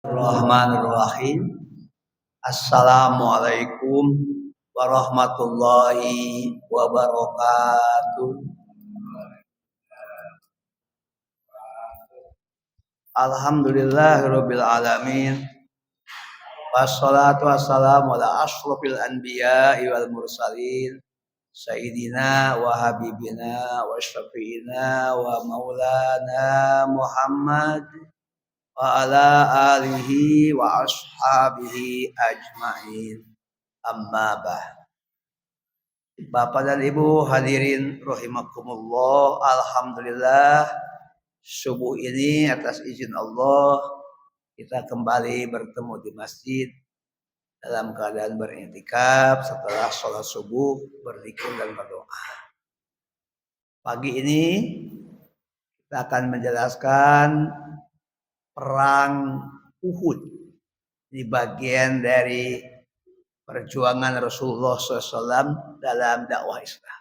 Bismillahirrahmanirrahim. Assalamualaikum warahmatullahi wabarakatuh. Alhamdulillahirabbil alamin. Wassalatu wassalamu ala asyrofil anbiya'i wal mursalin. Sayyidina wa habibina wa syafi'ina wa maulana Muhammad wa ala alihi wa ashabihi ajmain. Amma ba'd. Bapak dan Ibu hadirin rahimakumullah, alhamdulillah subuh ini atas izin Allah kita kembali bertemu di masjid dalam keadaan beriktikaf setelah sholat subuh, berzikir dan berdoa. Pagi ini kita akan menjelaskan perang Uhud di bagian dari perjuangan Rasulullah SAW dalam dakwah Islam.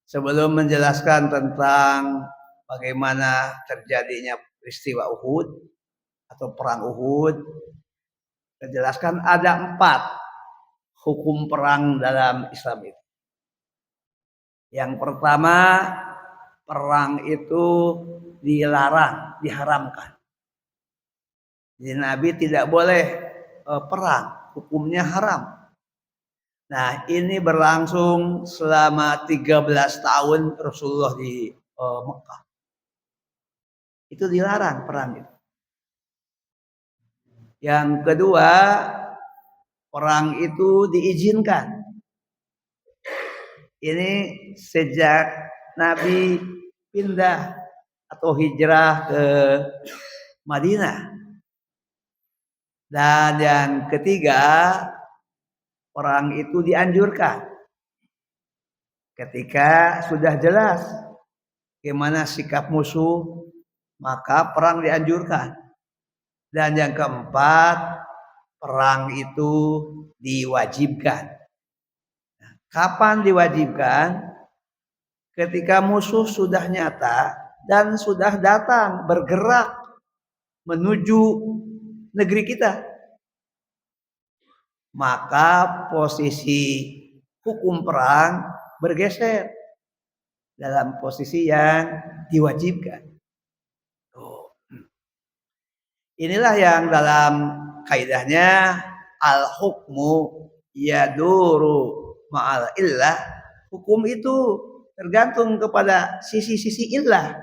Sebelum menjelaskan tentang bagaimana terjadinya peristiwa Uhud atau perang Uhud, saya jelaskan ada 4 hukum perang dalam Islam itu. Yang pertama, perang itu dilarang, diharamkan. Jadi Nabi tidak boleh perang, hukumnya haram. Nah, ini berlangsung selama 13 tahun Rasulullah di Mekah. Itu dilarang perang itu. Yang kedua, perang itu diizinkan. Ini sejak Nabi pindah atau hijrah ke Madinah. Dan yang ketiga, perang itu dianjurkan ketika sudah jelas bagaimana sikap musuh, maka perang dianjurkan. Dan yang keempat, perang itu diwajibkan. Nah, kapan diwajibkan? Ketika musuh sudah nyata dan sudah datang bergerak menuju negeri kita, maka posisi hukum perang bergeser dalam posisi yang diwajibkan. Inilah yang dalam kaidahnya al-hukmu yaduru ma'al illah. Hukum itu tergantung kepada sisi-sisi illah,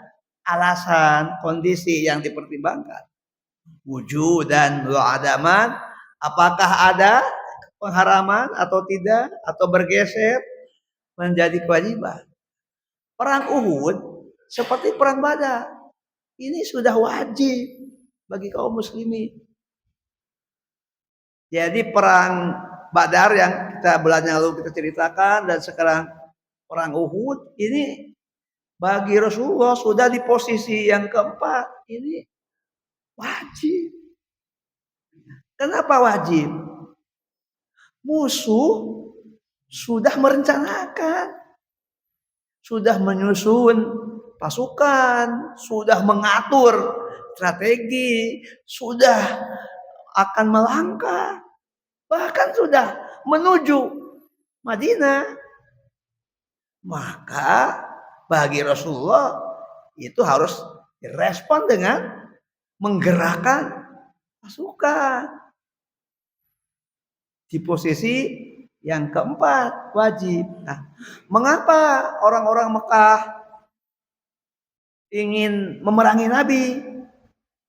alasan, kondisi yang dipertimbangkan. Wujud dan wa'adaman, apakah ada pengharaman atau tidak, atau bergeser menjadi kewajiban. Perang Uhud seperti perang Badar, ini sudah wajib bagi kaum muslimin. Jadi perang Badar yang kita bulan yang lalu kita ceritakan dan sekarang perang Uhud ini bagi Rasulullah sudah di posisi yang keempat, ini wajib. Kenapa wajib? Musuh sudah merencanakan, sudah menyusun pasukan, sudah mengatur strategi, sudah akan melangkah, bahkan sudah menuju Madinah. Maka bagi Rasulullah itu harus direspon dengan menggerakkan pasukan di posisi yang keempat, wajib. Nah, mengapa orang-orang Mekah ingin memerangi Nabi?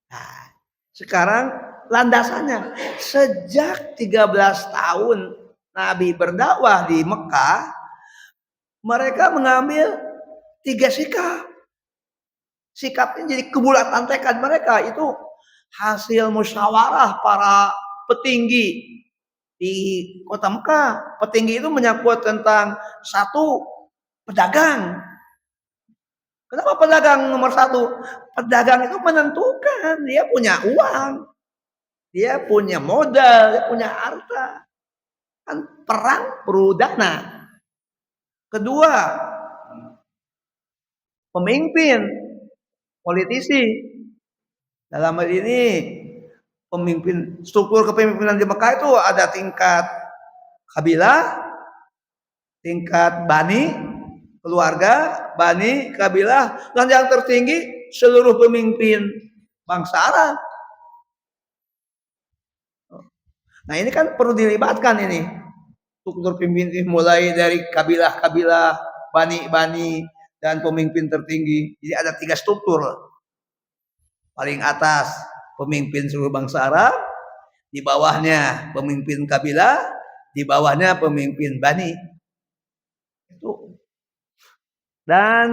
Nah, sekarang landasannya sejak 13 tahun Nabi berdakwah di Mekah, mereka mengambil 3 sikap. Sikapnya jadi kebulatan tekad mereka itu hasil musyawarah para petinggi di kota Mekah. Petinggi itu menyangkut tentang satu, pedagang. Kenapa pedagang nomor 1? Pedagang itu menentukan, dia punya uang, dia punya modal, dia punya harta. Kan perang perlu dana. Kedua, pemimpin, politisi. Dalam hal ini struktur kepemimpinan di Mekah itu ada tingkat kabilah, tingkat bani, keluarga, bani, kabilah, dan yang tertinggi seluruh pemimpin bangsa Arab. Nah ini kan perlu dilibatkan ini struktur pemimpin mulai dari kabilah-kabilah, bani-bani, dan pemimpin tertinggi. Jadi ada 3 struktur. Paling atas pemimpin seluruh bangsa Arab, di bawahnya pemimpin kabilah, di bawahnya pemimpin bani. Itu. Dan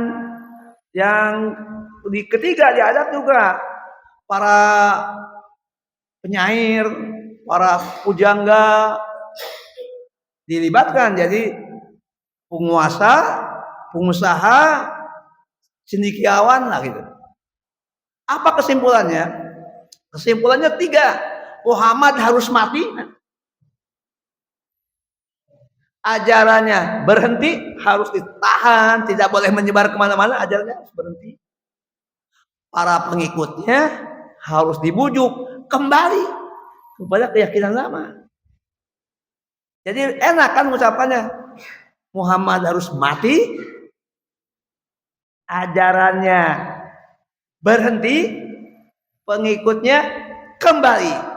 yang ketiga diadap juga para penyair, para pujangga dilibatkan jadi penguasa, pengusaha, cendekiawan lah gitu. Apa kesimpulannya? Kesimpulannya 3. Muhammad harus mati. Ajarannya berhenti, harus ditahan, tidak boleh menyebar kemana-mana, ajarannya harus berhenti. Para pengikutnya harus dibujuk kembali kepada keyakinan lama. Jadi enak kan ucapannya, Muhammad harus mati, ajarannya berhenti, pengikutnya kembali.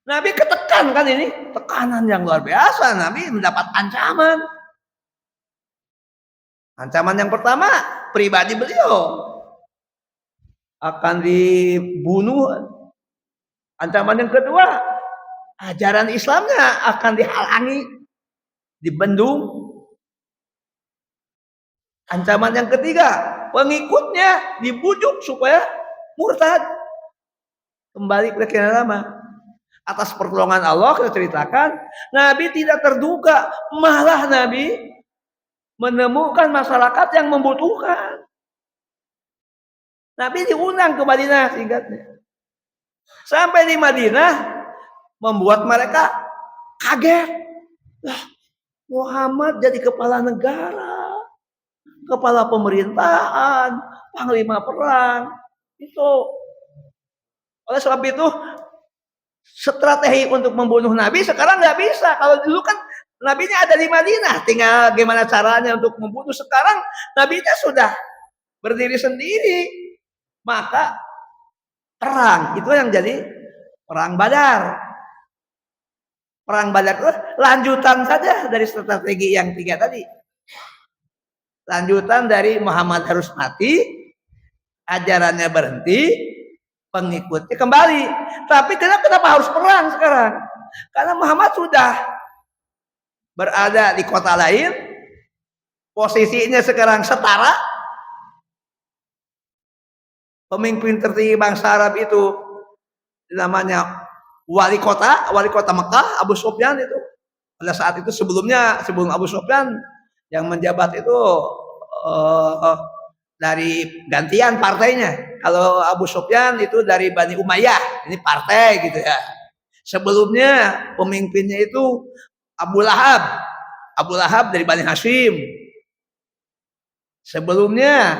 Nabi ketekan kan ini, tekanan yang luar biasa. Nabi mendapat ancaman. Ancaman yang pertama, pribadi beliau akan dibunuh. Ancaman yang kedua, ajaran Islamnya akan dihalangi, dibendung. Ancaman yang ketiga, pengikutnya dibujuk supaya murtad, kembali ke keyakinan lama. Atas pertolongan Allah kita ceritakan, Nabi tidak terduga, malah Nabi menemukan masyarakat yang membutuhkan. Nabi diundang ke Madinah singkatnya. Sampai di Madinah membuat mereka kaget. Muhammad jadi kepala negara, kepala pemerintahan, panglima perang. Itu oleh sebab itu strategi untuk membunuh Nabi sekarang nggak bisa. Kalau dulu kan Nabinya ada di Madinah, tinggal gimana caranya untuk membunuh. Sekarang Nabinya sudah berdiri sendiri, maka perang itu yang jadi perang Badar. Perang Badar itu lanjutan saja dari strategi yang 3 tadi. Lanjutan dari Muhammad harus mati, ajarannya berhenti, pengikutnya kembali. Tapi kenapa harus perang sekarang? Karena Muhammad sudah berada di kota lain, posisinya sekarang setara. Pemimpin tertinggi bangsa Arab itu namanya wali kota Mekah, Abu Sufyan itu. Pada saat itu sebelum Abu Sufyan yang menjabat itu dari gantian partainya. Kalau Abu Sufyan itu dari Bani Umayyah, ini partai gitu ya. Sebelumnya pemimpinnya itu Abu Lahab dari Bani Hashim. Sebelumnya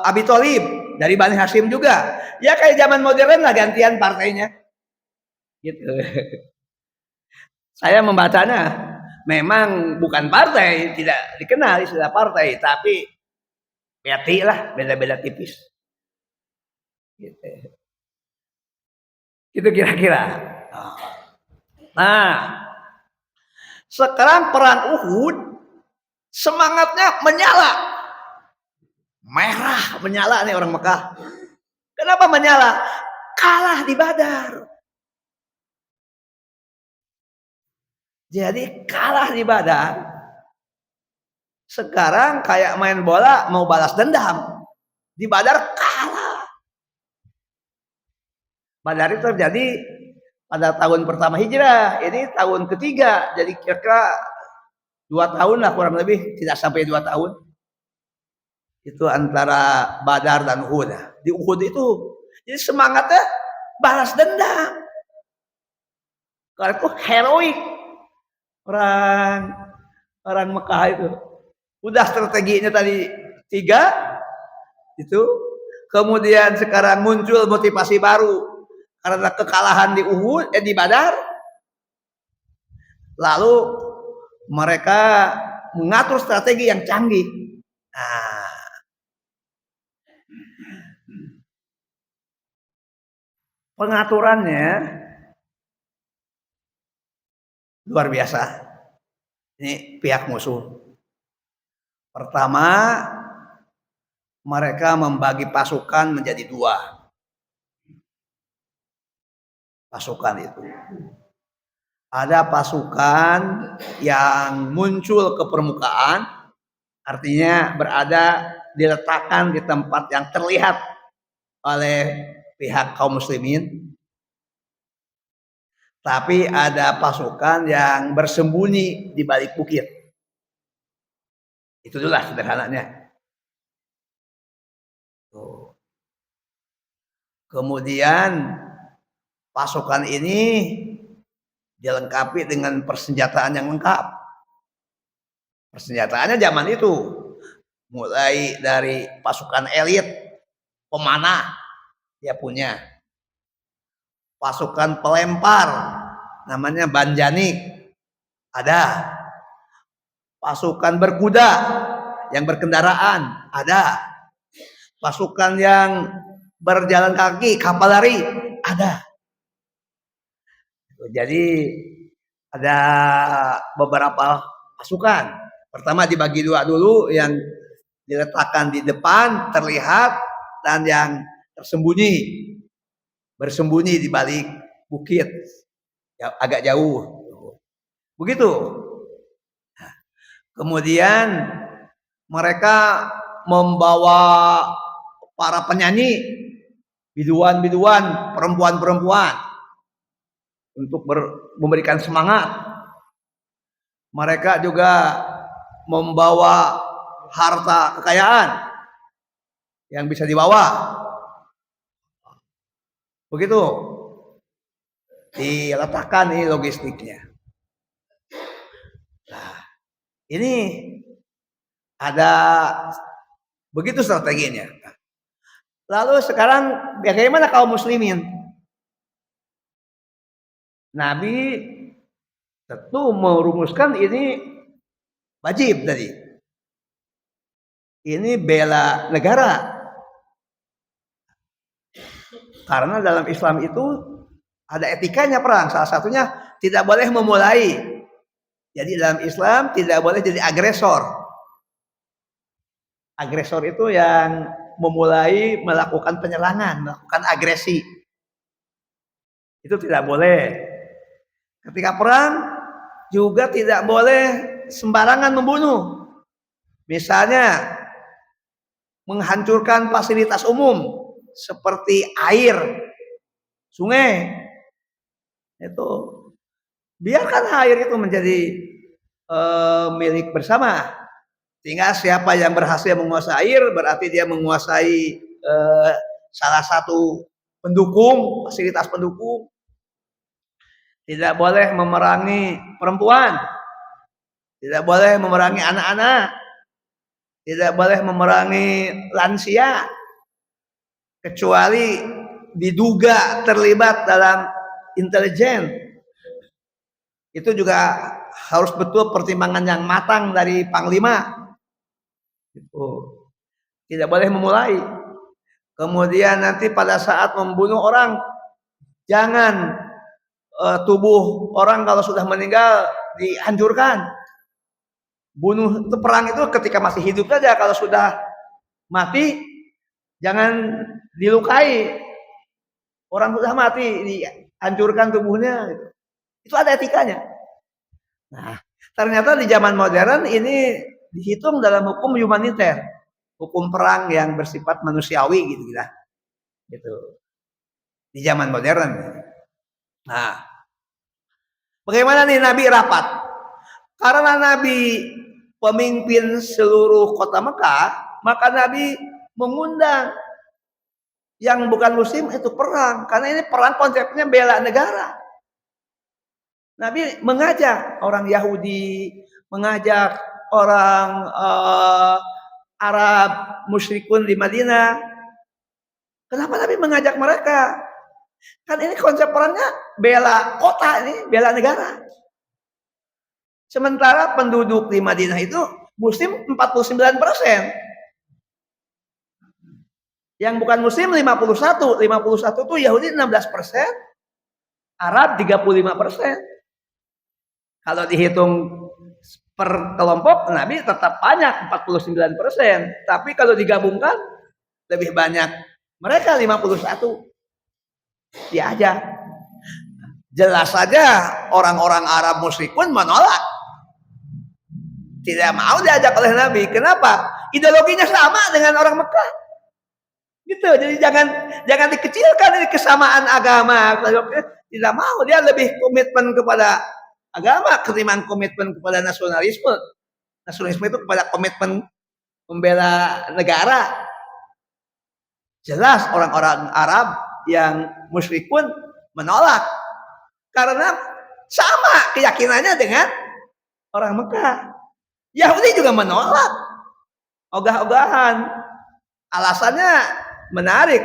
Abi Thalib dari Bani Hashim juga. Ya kayak zaman modern lah gantian partainya. Gitu. Saya membacanya memang bukan partai, tidak dikenal istilah partai, tapi beti lah, beda-beda tipis. Gitu. Itu kira-kira. Nah, sekarang perang Uhud semangatnya menyala. Merah menyala nih orang Mekah. Kenapa menyala? Kalah di Badar. Jadi kalah di Badar. Sekarang kayak main bola mau balas dendam. Di Badar kalah. Badar itu terjadi pada tahun pertama Hijrah. Ini tahun ketiga. Jadi kira-kira 2 tahun lah kurang lebih. Tidak sampai 2 tahun. Itu antara Badar dan Uhud. Di Uhud itu jadi semangatnya balas dendam. Karena itu heroik. Orang Mekah itu. Udah strateginya tadi 3. Itu kemudian sekarang muncul motivasi baru karena kekalahan di Uhud, di Badar. Lalu mereka mengatur strategi yang canggih. Nah, pengaturannya luar biasa. Ini pihak musuh. Pertama, mereka membagi pasukan menjadi dua. Pasukan itu. Ada pasukan yang muncul ke permukaan, artinya berada diletakkan di tempat yang terlihat oleh pihak kaum muslimin. Tapi ada pasukan yang bersembunyi di balik bukit. Itu itulah sederhananya. Kemudian pasukan ini dilengkapi dengan persenjataan yang lengkap. Persenjataannya zaman itu mulai dari pasukan elit, pemanah dia punya, pasukan pelempar namanya banjanik ada, pasukan berkuda yang berkendaraan ada, pasukan yang berjalan kaki kavaleri ada. Jadi ada beberapa pasukan. Pertama dibagi dua dulu, yang diletakkan di depan terlihat dan yang bersembunyi di balik bukit agak jauh. Begitu. Nah, kemudian mereka membawa para penyanyi, biduan-biduan, perempuan-perempuan untuk memberikan semangat. Mereka juga membawa harta kekayaan yang bisa dibawa. Begitu diletakkan ini logistiknya. Nah, ini ada begitu strateginya. Lalu sekarang bagaimana kaum muslimin? Nabi tentu merumuskan ini wajib tadi. Ini bela negara. Karena dalam Islam itu ada etikanya perang. Salah satunya tidak boleh memulai. Jadi dalam Islam tidak boleh jadi agresor. Agresor itu yang memulai melakukan penyerangan, melakukan agresi. Itu tidak boleh. Ketika perang juga tidak boleh sembarangan membunuh. Misalnya menghancurkan fasilitas umum seperti air, sungai. Itu biarkan air itu menjadi milik bersama. Sehingga siapa yang berhasil menguasai air berarti dia menguasai salah satu pendukung, fasilitas pendukung. Tidak boleh memerangi perempuan. Tidak boleh memerangi anak-anak. Tidak boleh memerangi lansia. Kecuali diduga terlibat dalam intelijen. Itu juga harus betul pertimbangan yang matang dari panglima. Gitu. Tidak boleh memulai. Kemudian nanti pada saat membunuh orang, jangan tubuh orang kalau sudah meninggal dihancurkan. Bunuh itu perang itu ketika masih hidup saja, kalau sudah mati jangan dilukai. Orang sudah mati dihancurkan tubuhnya. Itu ada etikanya. Nah, ternyata di zaman modern ini dihitung dalam hukum humaniter, hukum perang yang bersifat manusiawi gitu. Gitu. Di zaman modern. Nah, bagaimana nih Nabi rapat? Karena Nabi pemimpin seluruh kota Mekah, maka Nabi mengundang yang bukan muslim itu perang. Karena ini perang konsepnya bela negara. Nabi mengajak orang Yahudi, mengajak orang Arab musyrikun di Madinah. Kenapa Nabi mengajak mereka? Kan ini konsep perangnya bela kota ini, bela negara. Sementara penduduk di Madinah itu muslim 49%. Yang bukan muslim 51. 51 itu Yahudi 16%, Arab 35%. Kalau dihitung per kelompok, Nabi tetap banyak 49%. Tapi kalau digabungkan lebih banyak mereka 51. Diajak. Jelas saja orang-orang Arab musyrikun menolak. Tidak mau diajak oleh Nabi. Kenapa? Ideologinya sama dengan orang Mekah. Gitu. Jadi jangan dikecilkan ini kesamaan agama. Tidak mau, dia lebih komitmen kepada agama ketimbang komitmen kepada nasionalisme. Nasionalisme itu kepada komitmen membela negara. Jelas orang-orang Arab yang musyrikun menolak karena sama keyakinannya dengan orang Mekah. Yahudi juga menolak, ogah-ogahan. Alasannya menarik.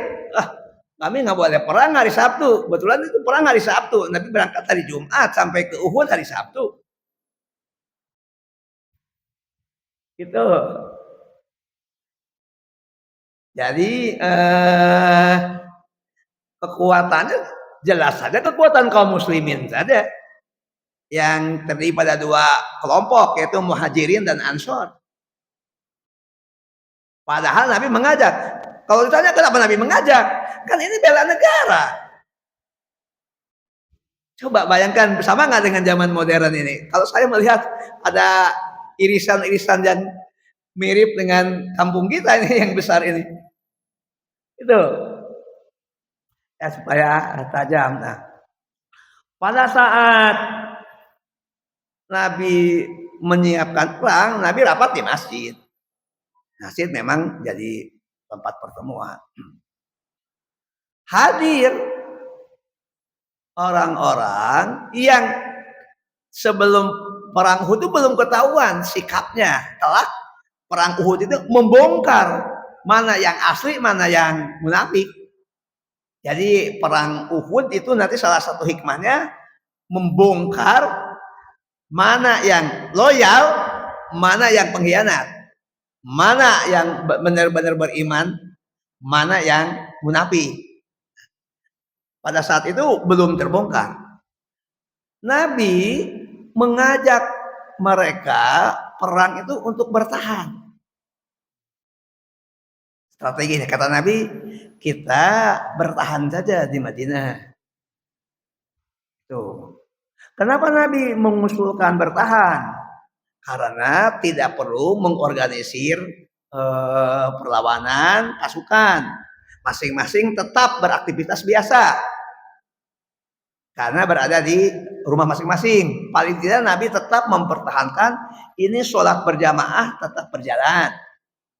Kami nggak boleh perang hari Sabtu. Kebetulan itu perang hari Sabtu. Nabi berangkat hari Jumat sampai ke Uhud hari Sabtu. Gitu. Jadi kekuatannya jelas saja kekuatan kaum muslimin saja yang terdiri pada dua kelompok, yaitu Muhajirin dan Ansor. Padahal Nabi mengajak. Kalau ditanya kenapa Nabi mengajak, kan ini bela negara. Coba bayangkan bersama nggak dengan zaman modern ini. Kalau saya melihat ada irisan-irisan yang mirip dengan kampung kita ini yang besar ini. Itu. Ya supaya tajam. Nah, pada saat Nabi menyiapkan perang, Nabi rapat di masjid. Masjid memang jadi tempat pertemuan. Hadir orang-orang yang sebelum perang Uhud itu belum ketahuan sikapnya. Telah perang Uhud itu membongkar mana yang asli, mana yang munafik. Jadi perang Uhud itu nanti salah satu hikmahnya membongkar mana yang loyal, mana yang pengkhianat, mana yang benar-benar beriman, mana yang munafik. Pada saat itu belum terbongkar. Nabi mengajak mereka perang itu untuk bertahan. Strategi kata Nabi, kita bertahan saja di Madinah. Tuh. Kenapa Nabi mengusulkan bertahan? Karena tidak perlu mengorganisir perlawanan pasukan. Masing-masing tetap beraktivitas biasa. Karena berada di rumah masing-masing. Paling tidak Nabi tetap mempertahankan ini sholat berjamaah tetap berjalan.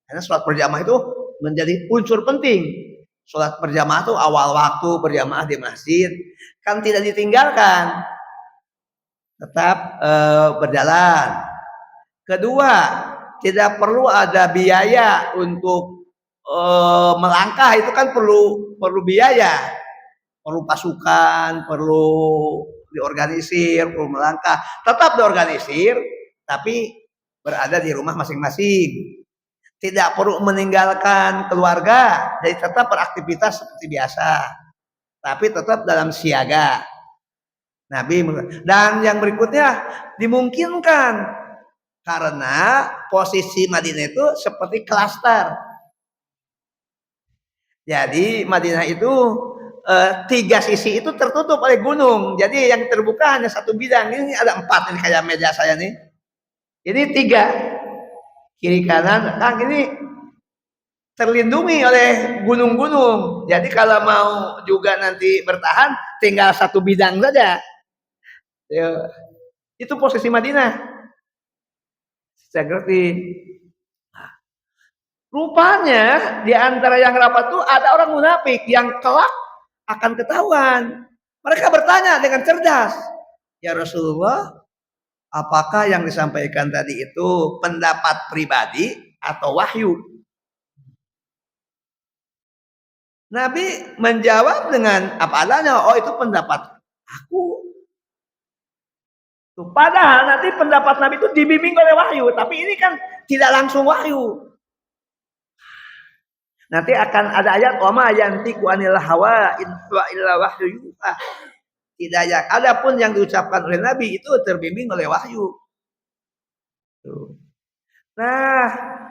Karena sholat berjamaah itu menjadi unsur penting. Sholat berjamaah itu awal waktu berjamaah di masjid kan tidak ditinggalkan, tetap berjalan. Kedua, tidak perlu ada biaya untuk melangkah, itu kan perlu biaya, perlu pasukan, perlu diorganisir, perlu melangkah, tetap diorganisir, tapi berada di rumah masing-masing. Tidak perlu meninggalkan keluarga, jadi tetap beraktivitas seperti biasa, tapi tetap dalam siaga. Nabi dan yang berikutnya dimungkinkan karena posisi Madinah itu seperti klaster. Jadi Madinah itu tiga sisi itu tertutup oleh gunung. Jadi yang terbuka hanya satu bidang. Ini ada 4 ini kayak meja saya nih. Ini 3. Kiri kanan, ini terlindungi oleh gunung-gunung. Jadi kalau mau juga nanti bertahan, tinggal satu bidang saja. Itu posisi Madinah. Saya ngerti. Nah, rupanya di antara yang rapat itu ada orang munafik yang kelak akan ketahuan. Mereka bertanya dengan cerdas, ya Rasulullah, apakah yang disampaikan tadi itu pendapat pribadi atau wahyu? Nabi menjawab dengan apa adanya, oh itu pendapat aku. Padahal nanti pendapat Nabi itu dibimbing oleh wahyu, tapi ini kan tidak langsung wahyu. Nanti akan ada ayat wa ma yantiqu anil hawa in huwa illa wahyu yuha. Tidak ya. Adapun yang diucapkan oleh Nabi itu terbimbing oleh wahyu. Nah,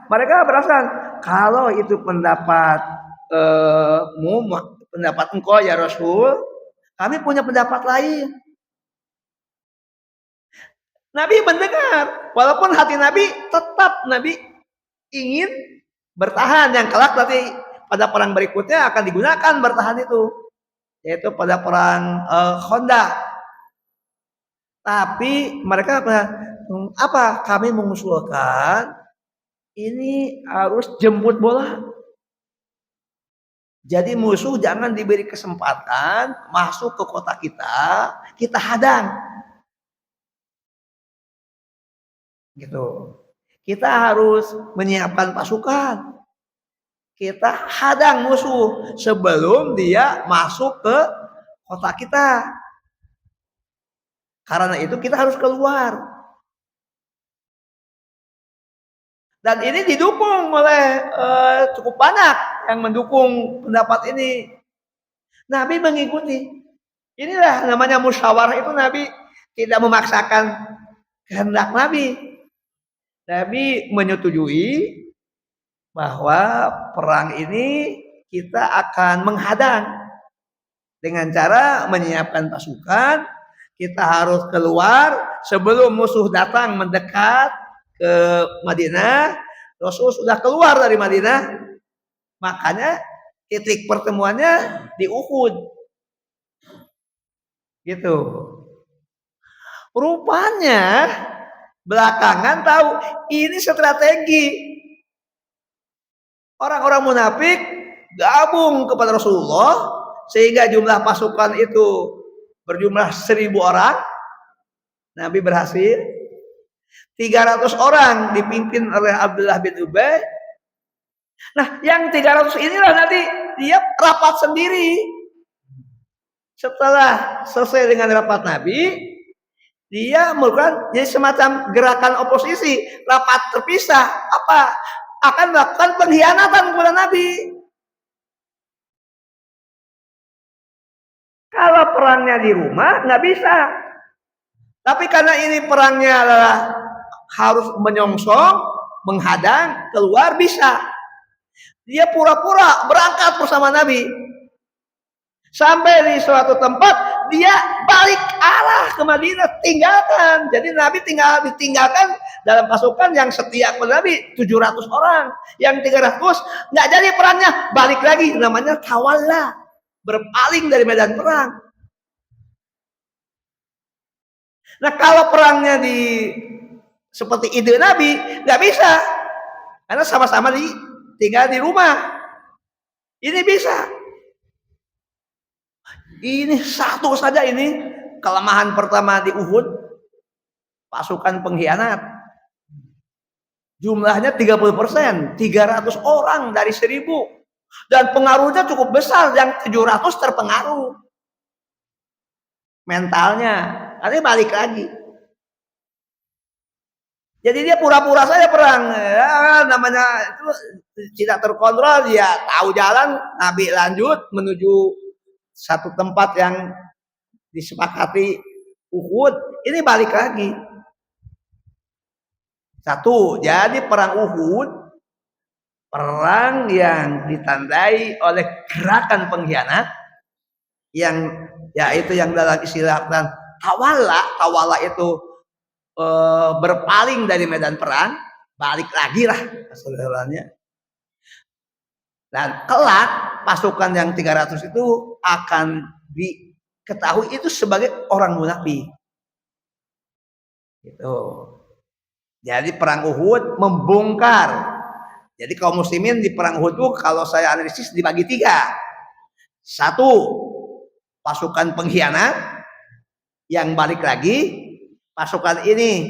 mereka beralasan kalau itu pendapat pendapat engkau ya Rasul, kami punya pendapat lain. Nabi mendengar, walaupun hati Nabi tetap Nabi ingin bertahan, yang kelak nanti pada perang berikutnya akan digunakan bertahan itu, yaitu pada perang Khandaq. Tapi mereka apa? Kami mengusulkan ini harus jemput bola. Jadi musuh jangan diberi kesempatan masuk ke kota kita hadang. Gitu. Kita harus menyiapkan pasukan. Kita hadang musuh sebelum dia masuk ke kota kita. Karena itu kita harus keluar. Dan ini didukung oleh cukup banyak yang mendukung pendapat ini. Nabi mengikuti. Inilah namanya musyawarah, itu Nabi tidak memaksakan kehendak Nabi. Nabi menyetujui bahwa perang ini kita akan menghadang dengan cara menyiapkan pasukan. Kita harus keluar sebelum musuh datang mendekat ke Madinah. Rasul sudah keluar dari Madinah, makanya titik pertemuannya di Uhud. Gitu. Rupanya belakangan tahu ini strategi. Orang-orang munafik gabung kepada Rasulullah sehingga jumlah pasukan itu berjumlah 1.000 orang. Nabi berhasil. 300 orang dipimpin oleh Abdullah bin Ubay. Nah, yang 300 inilah nanti dia rapat sendiri. Setelah selesai dengan rapat Nabi, dia melakukan jadi semacam gerakan oposisi, rapat terpisah. Apa? Akan melakukan pengkhianatan kepada Nabi. Kalau perangnya di rumah nggak bisa. Tapi karena ini perangnya adalah harus menyongsong, menghadang, keluar bisa. Dia pura-pura berangkat bersama Nabi. Sampai di suatu tempat dia balik arah ke Madinah, tinggalkan. Jadi Nabi ditinggalkan dalam pasukan yang setia kepada Nabi 700 orang. Yang 300 nggak jadi perangnya, balik lagi, namanya tawalla, berpaling dari medan perang. Nah, kalau perangnya seperti ide Nabi nggak bisa, karena sama-sama tinggal di rumah. Ini bisa. Ini satu saja ini kelemahan pertama di Uhud, pasukan pengkhianat. Jumlahnya 30%, 300 orang dari 1.000. Dan pengaruhnya cukup besar, yang 700 terpengaruh. Mentalnya, nanti balik lagi. Jadi dia pura-pura saja perang, ya, namanya itu tidak terkontrol, dia tahu jalan, Nabi lanjut menuju satu tempat yang disepakati Uhud, ini balik lagi. Satu, jadi perang Uhud, perang yang ditandai oleh gerakan pengkhianat, yang yaitu yang dalam istilah tawalla itu berpaling dari medan perang, balik lagi lah saudaranya. Dan kelak pasukan yang 300 itu akan diketahui itu sebagai orang munafik. Gitu. Jadi perang Uhud membongkar. Jadi kaum muslimin di perang Uhud itu kalau saya analisis dibagi 3. 1, pasukan pengkhianat yang balik lagi. Pasukan ini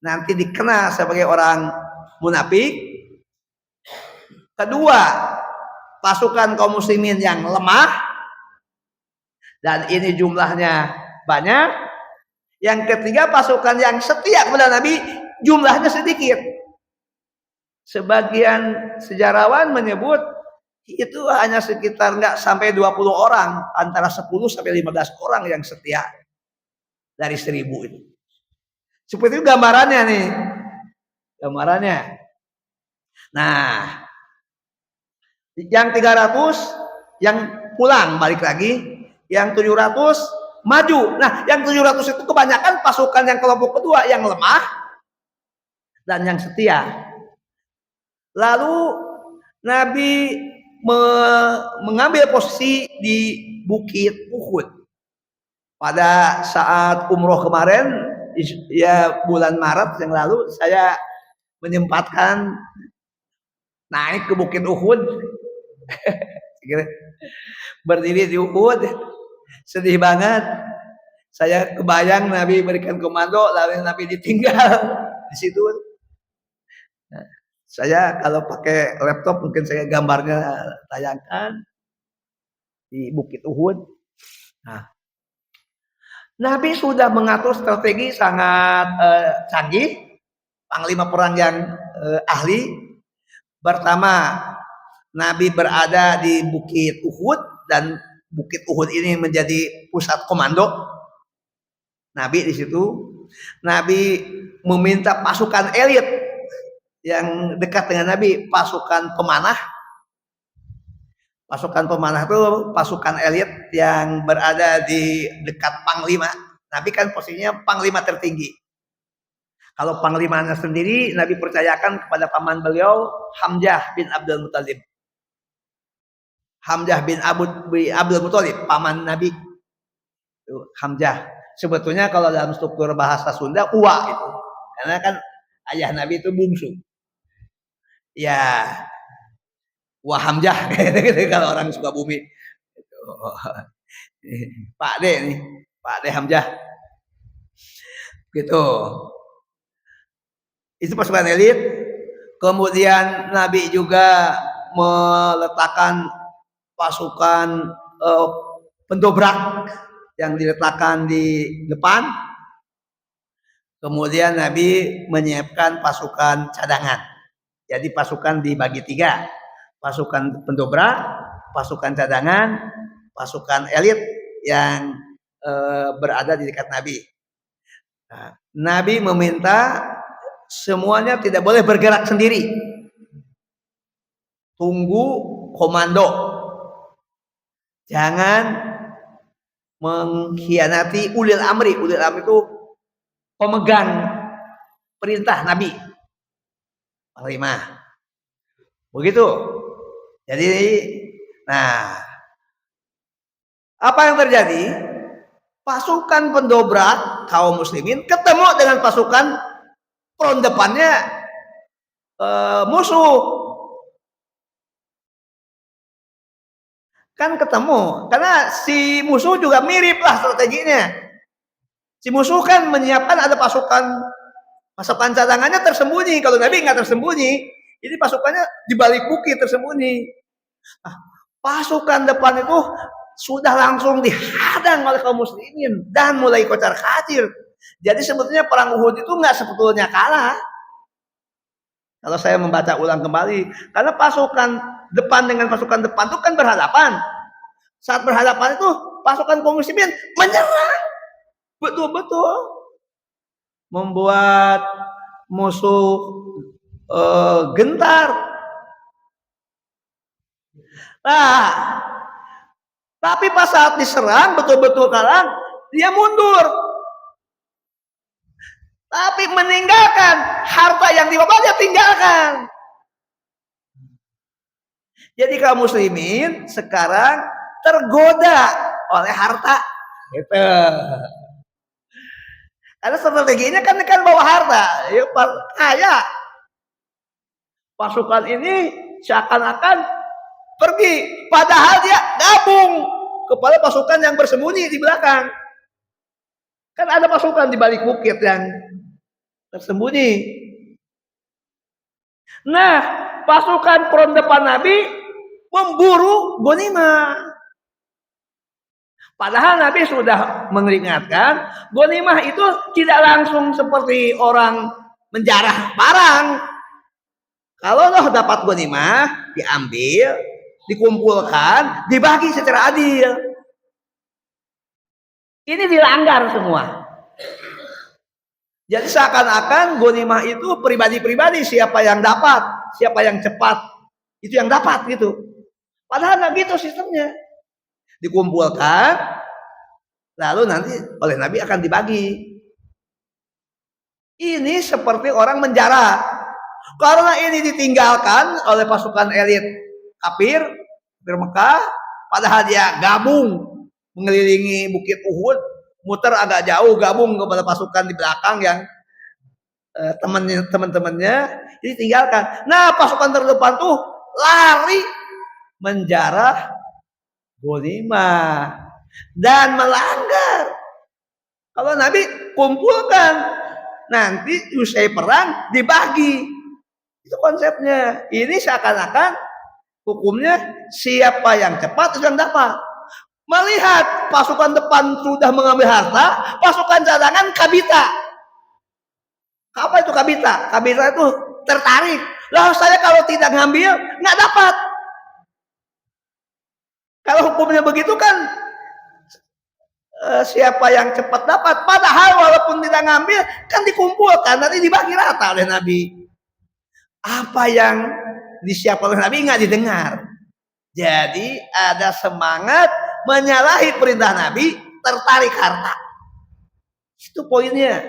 nanti dikenal sebagai orang munafik. Kedua, pasukan kaum muslimin yang lemah dan ini jumlahnya banyak. Yang ketiga pasukan yang setia kepada Nabi jumlahnya sedikit. Sebagian sejarawan menyebut itu hanya sekitar nggak sampai 20 orang, antara 10 sampai 15 orang yang setia dari 1000 itu. Seperti itu gambarannya nih. Gambarannya. Nah, yang 300 yang pulang balik lagi, yang 700 maju. Nah, yang 700 itu kebanyakan pasukan yang kelompok kedua yang lemah dan yang setia. Lalu Nabi mengambil posisi di Bukit Uhud. Pada saat umroh kemarin, ya bulan Maret yang lalu, saya menyempatkan naik ke Bukit Uhud. Berdiri di Uhud, sedih banget. Saya kebayang Nabi berikan komando, lalu Nabi ditinggal di situ. Nah, saya kalau pakai laptop mungkin saya gambarnya tayangkan di Bukit Uhud. Nah, Nabi sudah mengatur strategi sangat canggih, panglima perang yang ahli. Pertama, Nabi berada di Bukit Uhud dan Bukit Uhud ini menjadi pusat komando Nabi di situ. Nabi meminta pasukan elit yang dekat dengan Nabi, pasukan pemanah. Pasukan pemanah itu pasukan elit yang berada di dekat panglima. Nabi kan posisinya panglima tertinggi. Kalau panglimanya sendiri Nabi percayakan kepada paman beliau Hamzah bin Abdul Muthalib. Hamzah bin Abdul Muthalib, paman Nabi. Itu Hamzah. Sebetulnya kalau dalam struktur bahasa Sunda Uwa itu. Karena kan ayah Nabi itu bungsu. Ya, Wah Hamzah kalau orang Sukabumi. Pak D nih, Pak D Hamzah. Gitu. Itu pasukan elit. Kemudian Nabi juga meletakkan pasukan pendobrak yang diletakkan di depan. Kemudian Nabi menyiapkan pasukan cadangan. Jadi pasukan dibagi 3. Pasukan pendobrak, pasukan cadangan, pasukan elit yang berada di dekat Nabi. Nah, Nabi meminta semuanya tidak boleh bergerak sendiri. Tunggu komando. Jangan mengkhianati ulil amri. Ulil amri itu pemegang perintah Nabi. Panglima. Begitu. Jadi, nah, apa yang terjadi? Pasukan pendobrak kaum muslimin ketemu dengan pasukan front depannya musuh. Kan ketemu, karena si musuh juga mirip lah strateginya. Si musuh kan menyiapkan ada pasukan cadangannya tersembunyi. Kalau Nabi nggak tersembunyi, ini pasukannya di balik bukit tersembunyi. Nah, pasukan depan itu sudah langsung dihadang oleh kaum muslimin dan mulai kocar kacir. Jadi sebetulnya perang Uhud itu nggak sebetulnya kalah. Kalau saya membaca ulang kembali, karena pasukan depan dengan pasukan depan itu kan berhadapan. Saat berhadapan itu pasukan kaum muslimin menyerang, betul-betul membuat musuh gentar. Nah, tapi pas saat diserang betul-betul kalah, dia mundur. Tapi meninggalkan harta yang dibawa dia tinggalkan. Jadi kaum muslimin sekarang tergoda oleh harta. Gitu. Karena strateginya kan bawa harta, ya kaya. Pasukan ini seakan-akan pergi, padahal dia gabung kepada pasukan yang bersembunyi di belakang. Kan ada pasukan di balik bukit yang tersembunyi. Nah, pasukan front depan Nabi memburu ghanimah. Padahal Nabi sudah mengingatkan, ghanimah itu tidak langsung seperti orang menjarah barang. Kalau loh dapat ghanimah, diambil, dikumpulkan, dibagi secara adil. Ini dilanggar semua. Jadi seakan-akan ghanimah itu pribadi-pribadi, siapa yang dapat, siapa yang cepat, itu yang dapat gitu. Padahal Nabi itu sistemnya. Dikumpulkan, lalu nanti oleh Nabi akan dibagi. Ini seperti orang menjara. Karena ini ditinggalkan oleh pasukan elit kafir Mekah, padahal dia gabung mengelilingi Bukit Uhud, muter agak jauh, gabung kepada pasukan di belakang yang teman-temannya, ini tinggalkan. Nah, pasukan terdepan tuh lari menjarah ghanimah dan melanggar. Kalau Nabi kumpulkan, nanti usai perang dibagi. Itu konsepnya. Ini seakan-akan hukumnya siapa yang cepat itu yang dapat. Melihat pasukan depan sudah mengambil harta, pasukan cadangan kabita. Apa itu kabita? Kabita itu tertarik. Lah saya kalau tidak ngambil nggak dapat. Kalau hukumnya begitu kan siapa yang cepat dapat. Padahal walaupun tidak ngambil kan dikumpulkan, nanti dibagi rata oleh Nabi. Apa yang disiapkan oleh Nabi nggak didengar. Jadi ada semangat menyalahi perintah Nabi, tertarik harta. Itu poinnya.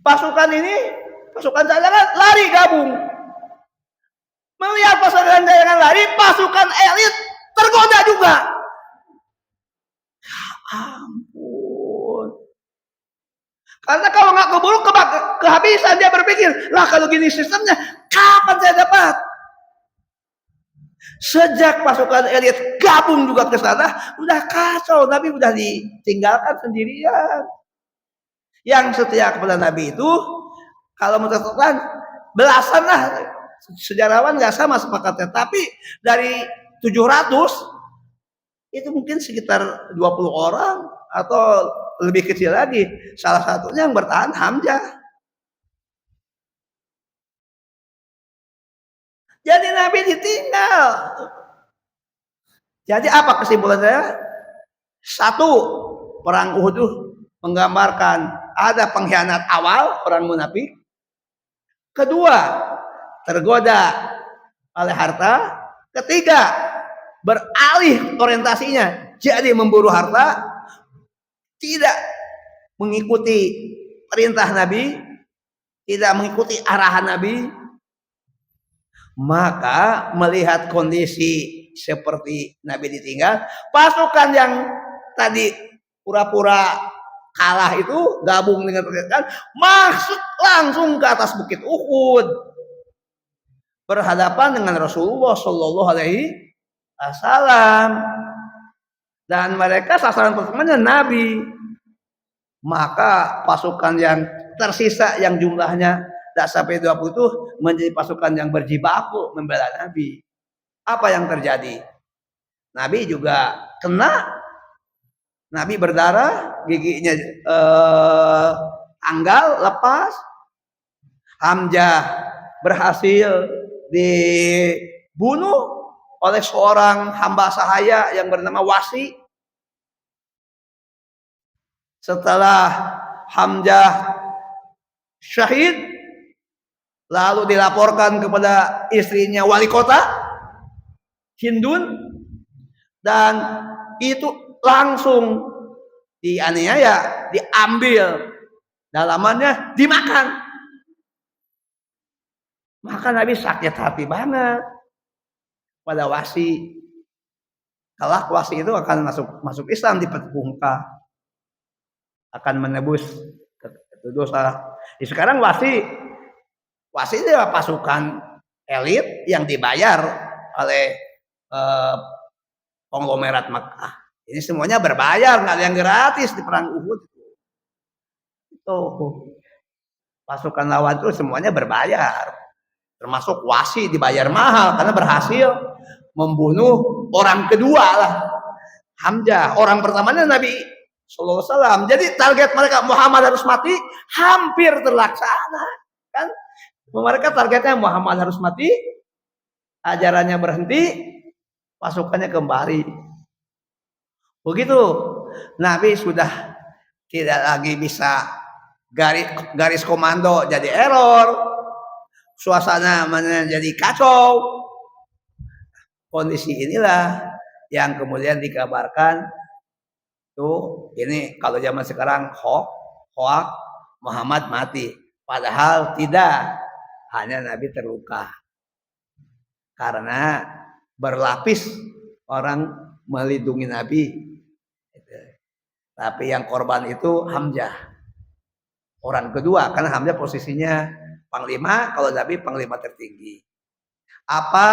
Pasukan ini, pasukan cadangan lari gabung. Melihat pasukan cadangan lari, pasukan elit tergoda juga. Ampun. Karena kalau nggak keburu kehabisan, dia berpikir, lah kalau gini sistemnya, kapan saya dapat? Sejak pasukan elit gabung juga ke sana, udah kacau. Nabi udah ditinggalkan sendirian. Yang setia kepada Nabi itu, kalau menentukan belasan lah, sejarawan nggak sama sepakatnya. Tapi dari 700 itu mungkin sekitar 20 orang atau lebih kecil lagi. Salah satunya yang bertahan Hamzah. Jadi Nabi ditinggal. Jadi apa kesimpulan saya? Satu, perang Uhud itu menggambarkan ada pengkhianat awal orang munafik. Kedua, tergoda oleh harta. Ketiga, beralih orientasinya jadi memburu harta, tidak mengikuti perintah Nabi, tidak mengikuti arahan Nabi. Maka melihat kondisi seperti Nabi ditinggal, pasukan yang tadi pura-pura kalah itu gabung dengan pasukan masuk langsung ke atas Bukit Uhud, berhadapan dengan Rasulullah Shallallahu Alaihi Wasallam, dan mereka sasaran pertemuannya Nabi. Maka pasukan yang tersisa yang jumlahnya tidak sampai 20 itu menjadi pasukan yang berjibaku membela Nabi. Apa yang terjadi? Nabi juga kena. Nabi berdarah, giginya tanggal lepas. Hamzah berhasil dibunuh oleh seorang hamba sahaya yang bernama Wasi. Setelah Hamzah syahid, lalu dilaporkan kepada istrinya wali kota Hindun, dan itu langsung dianiaya, diambil dalamannya, dimakan. Maka Nabi sakit hati banget pada Wasi. Kalau Wasi itu akan masuk Islam di Petungka, akan menebus dosa. Sekarang Wasi itu pasukan elit yang dibayar oleh konglomerat Makkah. Ini semuanya berbayar, nggak ada yang gratis di perang Uhud. Itu pasukan lawan itu semuanya berbayar. termasuk Wasi dibayar mahal karena berhasil membunuh orang kedua lah, Hamzah. Orang pertamanya Nabi Sallallahu Alaihi Wasallam. Jadi target mereka Muhammad harus mati hampir terlaksana kan. Mereka targetnya Muhammad harus mati, ajarannya berhenti, pasukannya kembali. Begitu Nabi sudah tidak lagi bisa garis komando jadi error, suasana menjadi kacau. Kondisi inilah yang kemudian dikabarkan tuh ini kalau zaman sekarang hoak Muhammad mati, padahal tidak, hanya Nabi terluka karena berlapis orang melindungi Nabi. Tapi yang korban itu Hamzah, orang kedua, karena Hamzah posisinya panglima, kalau Nabi panglima tertinggi. Apa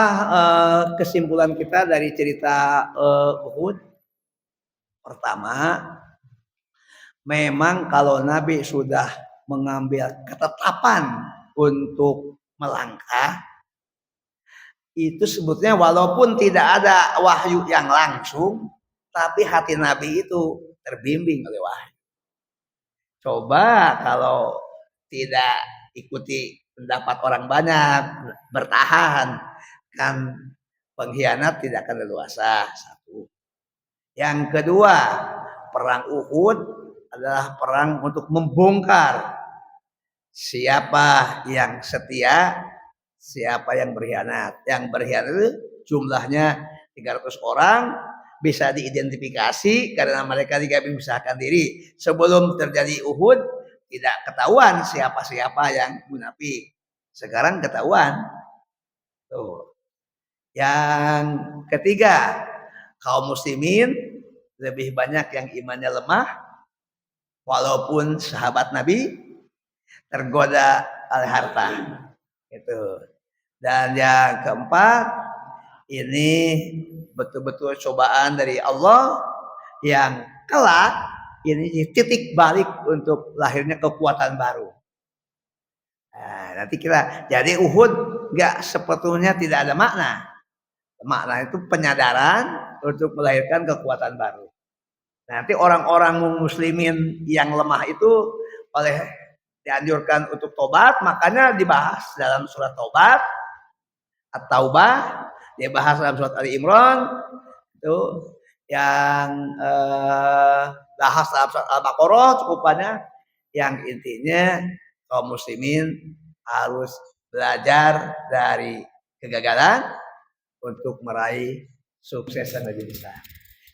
kesimpulan kita dari cerita Uhud? Pertama, memang kalau Nabi sudah mengambil ketetapan untuk melangkah, itu sebetulnya walaupun tidak ada wahyu yang langsung, tapi hati Nabi itu terbimbing oleh wahyu. Coba kalau tidak ikuti pendapat orang banyak, bertahan, kan pengkhianat tidak akan leluasa. Satu. Yang kedua, perang Uhud adalah perang untuk membongkar siapa yang setia, siapa yang berkhianat. Yang berkhianat itu jumlahnya 300 orang, bisa diidentifikasi karena mereka tidak memisahkan diri. Sebelum terjadi Uhud tidak ketahuan siapa-siapa yang munafik. Sekarang ketahuan. Tuh. Yang ketiga, kaum muslimin lebih banyak yang imannya lemah, walaupun sahabat Nabi tergoda oleh harta. Itu. Dan yang keempat, ini betul-betul cobaan dari Allah yang kelak ini titik balik untuk lahirnya kekuatan baru. Nah, nanti kita jadi Uhud nggak sebetulnya tidak ada makna. Makna itu penyadaran untuk melahirkan kekuatan baru. Nanti orang-orang muslimin yang lemah itu oleh dianjurkan untuk tobat, makanya dibahas dalam surat Tobat, At-Taubah, dibahas dalam surat Ali Imran, itu yang bahas dalam surat Al-Baqarah cukup banyak. Yang intinya kaum muslimin harus belajar dari kegagalan untuk meraih sukses yang lebih besar.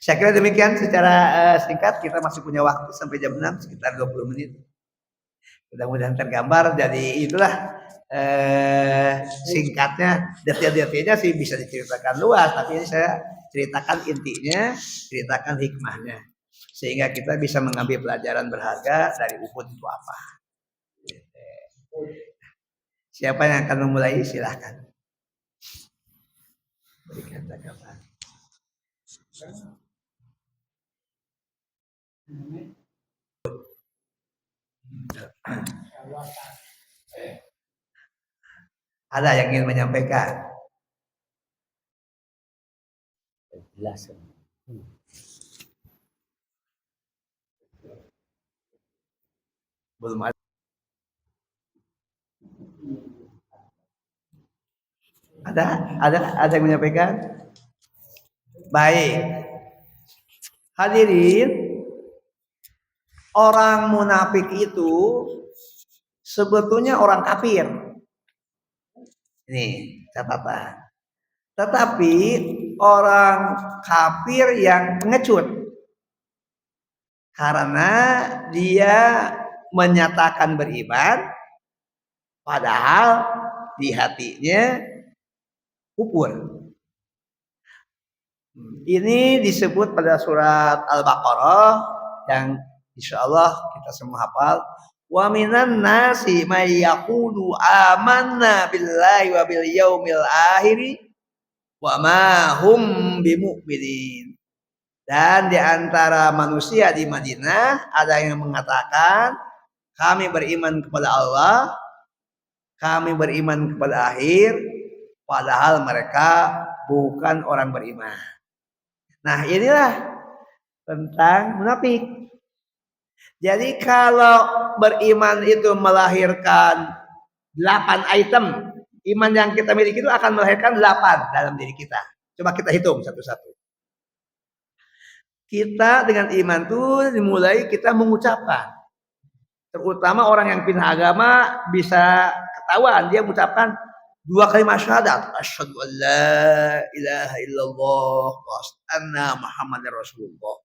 Saya kira demikian secara singkat. Kita masih punya waktu sampai jam 6 sekitar 20 menit. Mudah-mudahan tergambar. Jadi itulah singkatnya, detail-detailnya sih bisa diceritakan luas, tapi ini saya ceritakan intinya, ceritakan hikmahnya, sehingga kita bisa mengambil pelajaran berharga dari Uhud itu apa. Siapa yang akan memulai? Silahkan. Berikan tanggapan. Ada yang ingin menyampaikan? Jelas. Belum ada. Ada yang menyampaikan? Baik. Hadirin, orang munafik itu sebetulnya orang kafir. Ini catatan. Tetapi orang kafir yang pengecut. Karena dia menyatakan beriman, padahal di hatinya kufur. Ini disebut pada surat Al-Baqarah yang insyaallah kita semua hafal. Wa minan nasi may yaqulu amanna billahi wa bil yaumil akhir wa ma hum bimu'minin. Dan di antara manusia di Madinah ada yang mengatakan kami beriman kepada Allah, kami beriman kepada akhir, padahal mereka bukan orang beriman. Nah, inilah tentang munafik. Jadi kalau beriman itu melahirkan 8 item, iman yang kita miliki itu akan melahirkan 8 dalam diri kita. Coba kita hitung satu-satu. Kita dengan iman itu dimulai kita mengucapkan. Terutama orang yang pindah agama bisa ketahuan dia mengucapkan 2 kalimat syahadat. Asyhadu an la ilaha illallah wa anna Muhammadar Rasulullah.